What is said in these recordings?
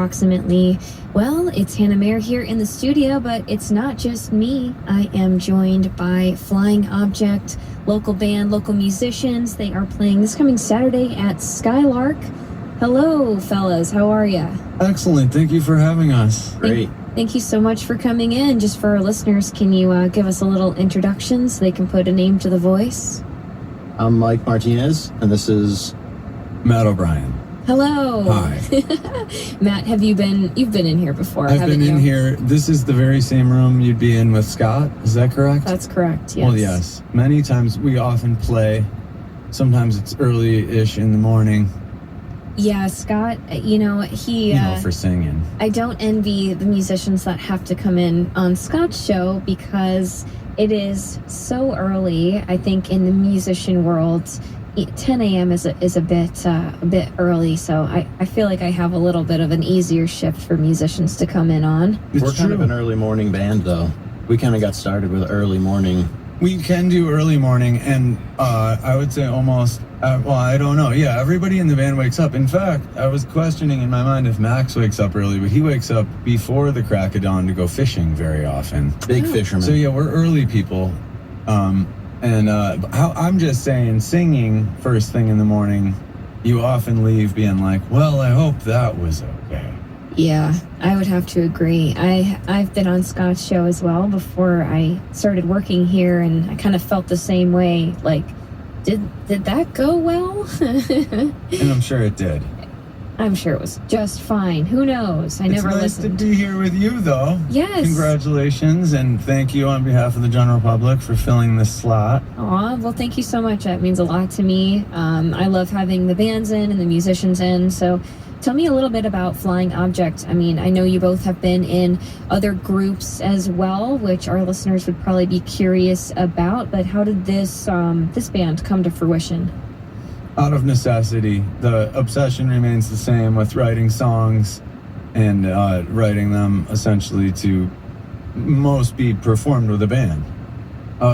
approximately. Well, it's Hannah Maier here in the studio, but it's not just me. I am joined by Flying Object, local band, local musicians. They are playing this coming Saturday at Skylark. Hello, fellas. How are ya? Excellent. Thank you for having us. Great. Thank you so much for coming in. Just for our listeners, can you give us a little introduction so they can put a name to the voice? I'm Mike Martinez, and this is Matt O'Brien. Hello. Hi. Matt, you've been in here before, I've haven't been you? in here. This is the very same room you'd be in with Scott. Is that correct? That's correct, yes. Well, yes. Many times we often play. Sometimes it's early-ish in the morning. Yeah, Scott, For singing. I don't envy the musicians that have to come in on Scott's show because it is so early. I think in the musician world, 10 a.m. is a bit early, so I feel like I have a little bit of an easier shift for musicians to come in on. We're kind of an early morning band, though. We kind of got started with early morning. We can do early morning, and I would say almost, I don't know. Yeah, everybody in the band wakes up. In fact, I was questioning in my mind if Max wakes up early, but he wakes up before the crack of dawn to go fishing very often. Big fisherman. So yeah, we're early people. I'm just saying, singing first thing in the morning, you often leave being like, well, I hope that was okay. Yeah, I would have to agree. I've been on Scott's show as well before I started working here, and I kind of felt the same way. Like, did that go well? And I'm sure it did. I'm sure it was just fine. Who knows? I never listened. It's nice to be here with you, though. Yes. Congratulations, and thank you on behalf of the general public for filling this slot. Aw, well, thank you so much. That means a lot to me. I love having the bands in and the musicians in, so tell me a little bit about Flying Object. I mean, I know you both have been in other groups as well, which our listeners would probably be curious about, but how did this band come to fruition? Out of necessity. The obsession remains the same with writing songs and writing them essentially to most be performed with a band.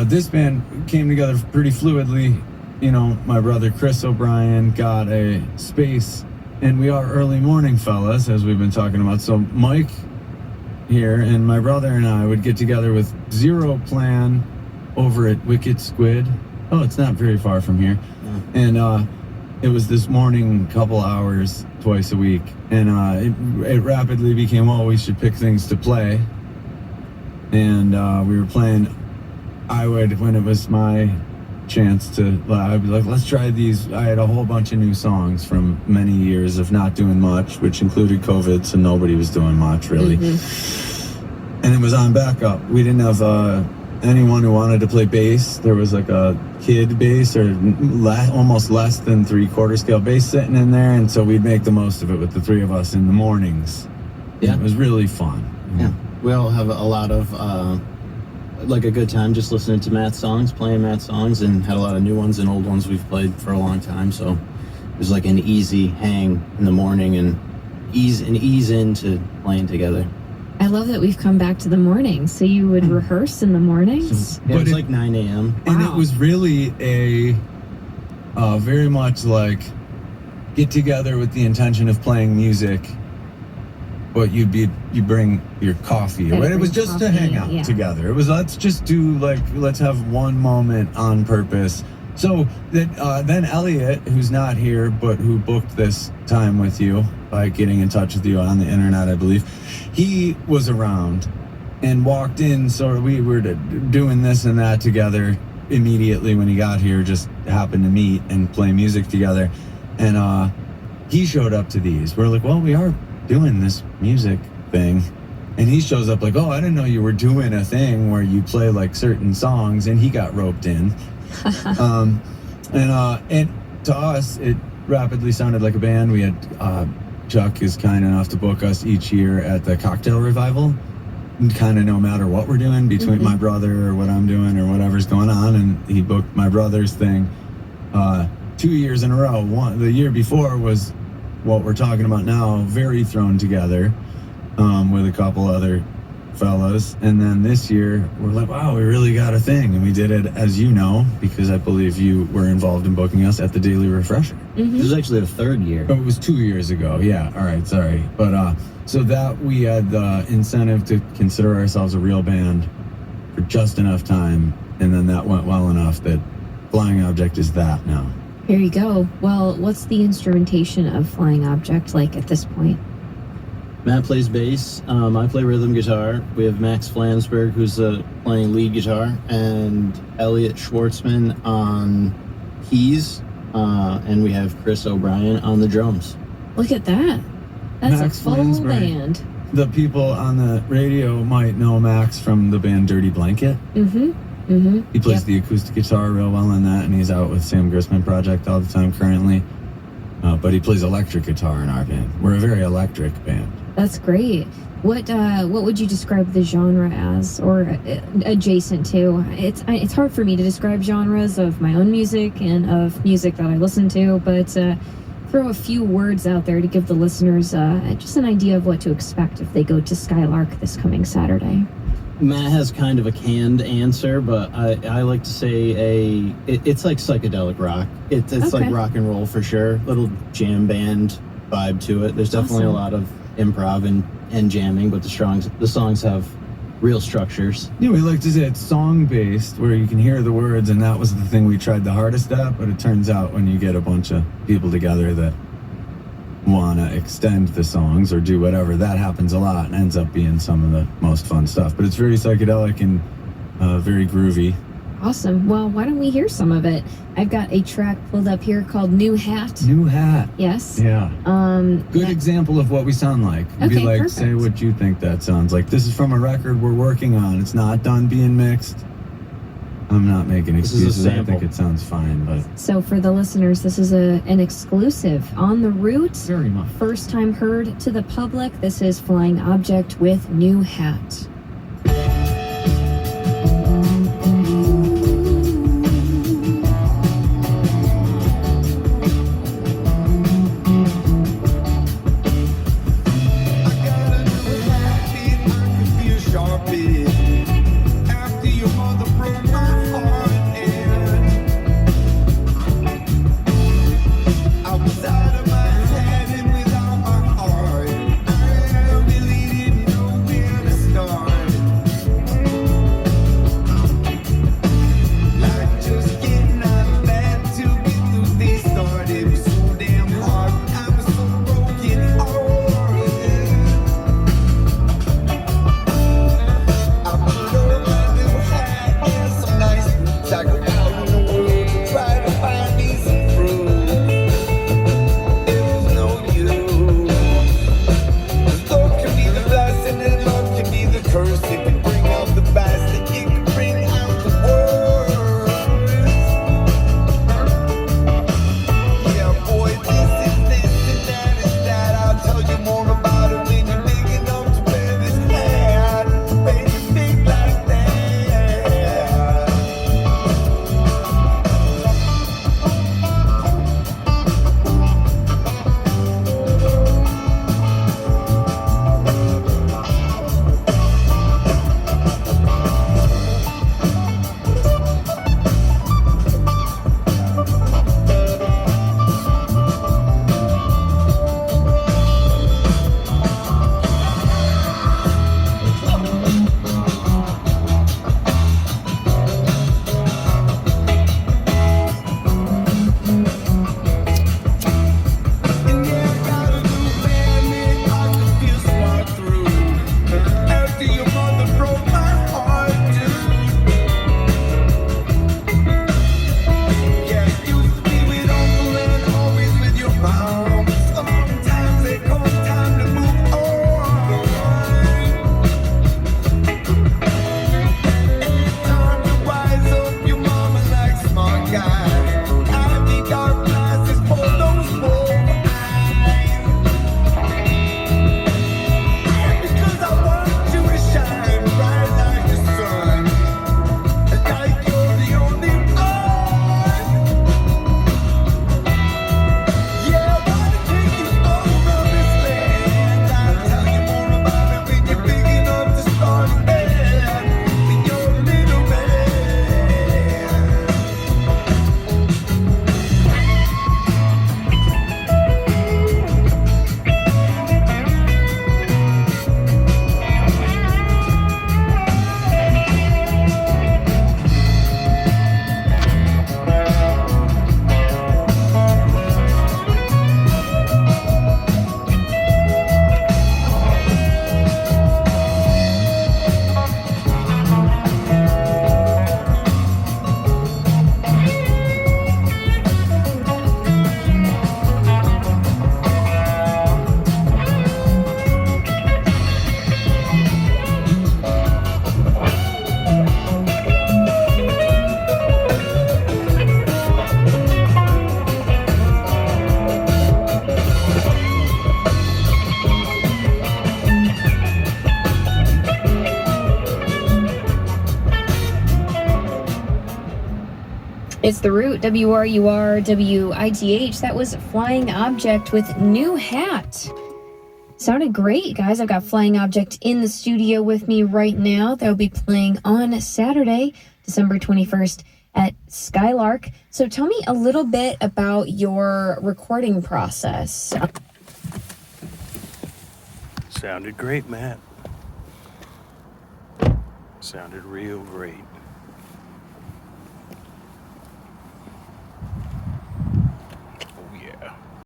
This band came together pretty fluidly. You know, my brother Chris O'Brien got a space, and we are early morning fellas, as we've been talking about. So Mike here and my brother and I would get together with zero plan over at Wicked Squid. Oh, it's not very far from here. And it was this morning, couple hours, twice a week. And it rapidly became, well, we should pick things to play. And we were playing, when it was my chance to, I'd be like, let's try these. I had a whole bunch of new songs from many years of not doing much, which included COVID, so nobody was doing much, really. Mm-hmm. And it was on backup. We didn't have anyone who wanted to play bass. There was like a kid bass or almost less than 3/4 scale bass sitting in there, and so we'd make the most of it with the three of us in the mornings. Yeah, it was really fun. Yeah, we all have a lot of a good time just listening to Matt's songs, playing Matt's songs, and had a lot of new ones and old ones we've played for a long time. So it was like an easy hang in the morning and ease into playing together. I love that we've come back to the morning. So you would rehearse in the mornings? Yeah, it was like 9 a.m. And it was really a very much like get together with the intention of playing music, but you bring your coffee. It was just to hang out together. It was let's have one moment on purpose. So then Elliot, who's not here, but who booked this time with you by getting in touch with you on the internet, I believe, he was around and walked in. So we were doing this and that together immediately when he got here, just happened to meet and play music together. And he showed up to these. We're like, well, we are doing this music thing. And he shows up like, oh, I didn't know you were doing a thing where you play like certain songs, and he got roped in. And to us, it rapidly sounded like a band. We had Chuck is kind enough to book us each year at the Cocktail Revival, kind of no matter what we're doing, between my brother or what I'm doing or whatever's going on, and he booked my brother's thing 2 years in a row. The year before was what we're talking about now, very thrown together with a couple other fellas. And then this year, we're like, wow, we really got a thing. And we did it, as you know, because I believe you were involved in booking us at the Daily Refresher. This is actually the third year. Oh, it was 2 years ago. Yeah. All right. Sorry. But so that we had the incentive to consider ourselves a real band for just enough time. And then that went well enough that Flying Object is that now. Here you go. Well, what's the instrumentation of Flying Object like at this point? Matt plays bass. I play rhythm guitar. We have Max Flansburgh, who's playing lead guitar, and Elliot Schwartzman on keys. And we have Chris O'Brien on the drums. Look at that. That's Max a full Flansburgh. band. The people on the radio might know Max from the band Dirty Blanket. He plays the acoustic guitar real well in that, and he's out with Sam Grissman Project all the time currently. But he plays electric guitar in our band. We're a very electric band. That's great. What would you describe the genre as, or adjacent to? It's hard for me to describe genres of my own music and of music that I listen to, but throw a few words out there to give the listeners just an idea of what to expect if they go to Skylark this coming Saturday. Matt has kind of a canned answer, but I like to say it's like psychedelic rock. It's like rock and roll for sure. Little jam band vibe to it. There's definitely a lot of improv and jamming, but the songs have real structures. Yeah, we like to say it's song-based, where you can hear the words, and that was the thing we tried the hardest at, but it turns out when you get a bunch of people together that want to extend the songs or do whatever, that happens a lot and ends up being some of the most fun stuff. But it's very psychedelic and very groovy. Awesome. Well, why don't we hear some of it? I've got a track pulled up here called New Hat. New Hat. Yes. Yeah. Good example of what we sound like. Okay, Be like, perfect. say what you think that sounds like. This is from a record we're working on. It's not done being mixed. I'm not making This is a excuses. I sample. think it sounds fine, but So for the listeners, this is an exclusive on the route. very much. First time heard to the public. This is Flying Object with New Hat. Start. It's the Root, WRUR-WITH. That was Flying Object with New Hat. Sounded great, guys. I've got Flying Object in the studio with me right now. They'll be playing on Saturday, December 21st at Skylark. So tell me a little bit about your recording process. Sounded great, Matt. Sounded real great.